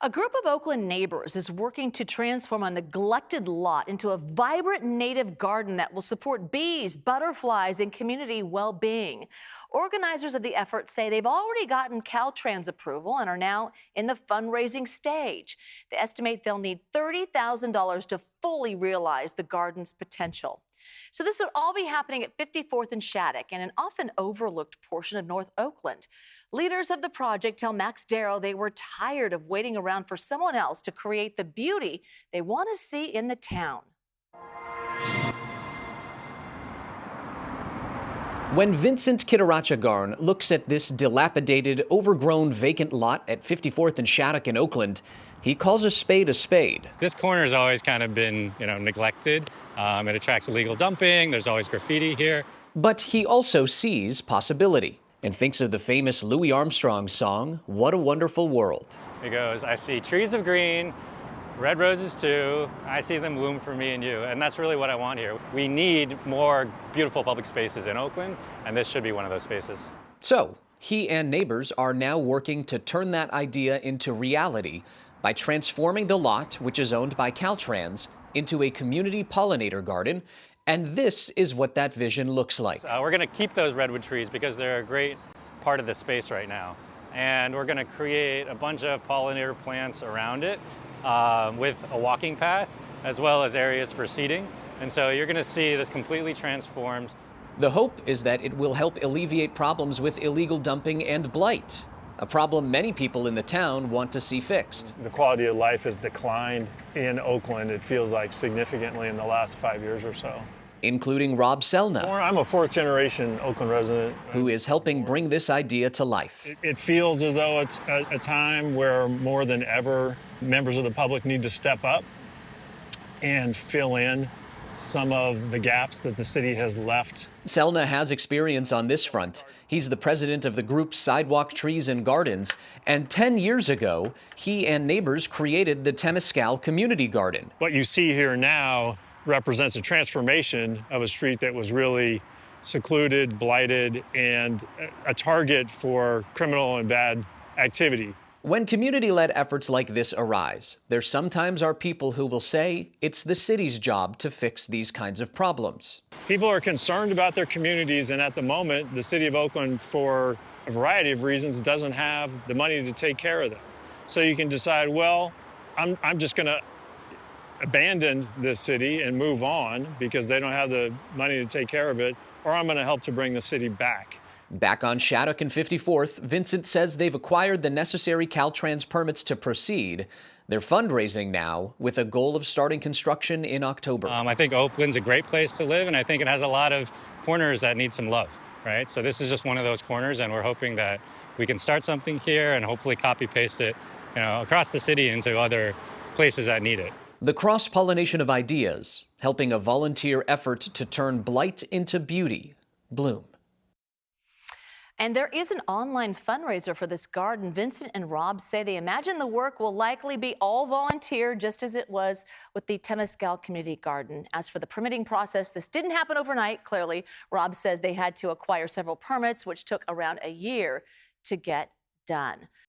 A group of Oakland neighbors is working to transform a neglected lot into a vibrant native garden that will support bees, butterflies, and community well-being. Organizers of the effort say they've already gotten Caltrans approval and are now in the fundraising stage. They estimate they'll need $30,000 to fully realize the garden's potential. So this would all be happening at 54th and Shattuck, in an often overlooked portion of North Oakland. Leaders of the project tell Max Darrow they were tired of waiting around for someone else to create the beauty they want to see in the town. When Vincent Kitirattragarn looks at this dilapidated, overgrown vacant lot at 54th and Shattuck in Oakland, he calls a spade a spade. This corner has always kind of been, neglected. It attracts illegal dumping. There's always graffiti here. But he also sees possibility and thinks of the famous Louis Armstrong song, "What a Wonderful World." He goes, I see trees of green, red roses too. I see them bloom for me and you. And that's really what I want here. We need more beautiful public spaces in Oakland, and this should be one of those spaces. So he and neighbors are now working to turn that idea into reality by transforming the lot, which is owned by Caltrans, into a community pollinator garden. And this is what that vision looks like. We're going to keep those redwood trees because they're a great part of the space right now. And we're going to create a bunch of pollinator plants around it with a walking path, as well as areas for seating. And so you're going to see this completely transformed. The hope is that it will help alleviate problems with illegal dumping and blight, a problem many people in the town want to see fixed. The quality of life has declined in Oakland, it feels like, significantly in the last 5 years or so. Including Rob Selna. I'm a fourth-generation Oakland resident. Who is helping bring this idea to life. It feels as though it's a time where more than ever, members of the public need to step up and fill in some of the gaps that the city has left. Selna has experience on this front. He's the president of the group Sidewalk Trees and Gardens, and 10 years ago, he and neighbors created the Temescal Community Garden. What you see here now represents a transformation of a street that was really secluded, blighted, and a target for criminal and bad activity. When community-led efforts like this arise, there sometimes are people who will say it's the city's job to fix these kinds of problems. People are concerned about their communities, and at the moment, the city of Oakland, for a variety of reasons, doesn't have the money to take care of them. So you can decide, well, I'm just going to abandon this city and move on because they don't have the money to take care of it, or I'm going to help to bring the city back. Back on Shattuck and 54th, Vincent says they've acquired the necessary Caltrans permits to proceed. They're fundraising now with a goal of starting construction in October. I think Oakland's a great place to live, and I think it has a lot of corners that need some love, right? So this is just one of those corners, and we're hoping that we can start something here and hopefully copy-paste it, across the city into other places that need it. The cross-pollination of ideas, helping a volunteer effort to turn blight into beauty, bloom. And there is an online fundraiser for this garden. Vincent and Rob say they imagine the work will likely be all volunteer, just as it was with the Temescal Community Garden. As for the permitting process, this didn't happen overnight, clearly. Rob says they had to acquire several permits, which took around a year to get done.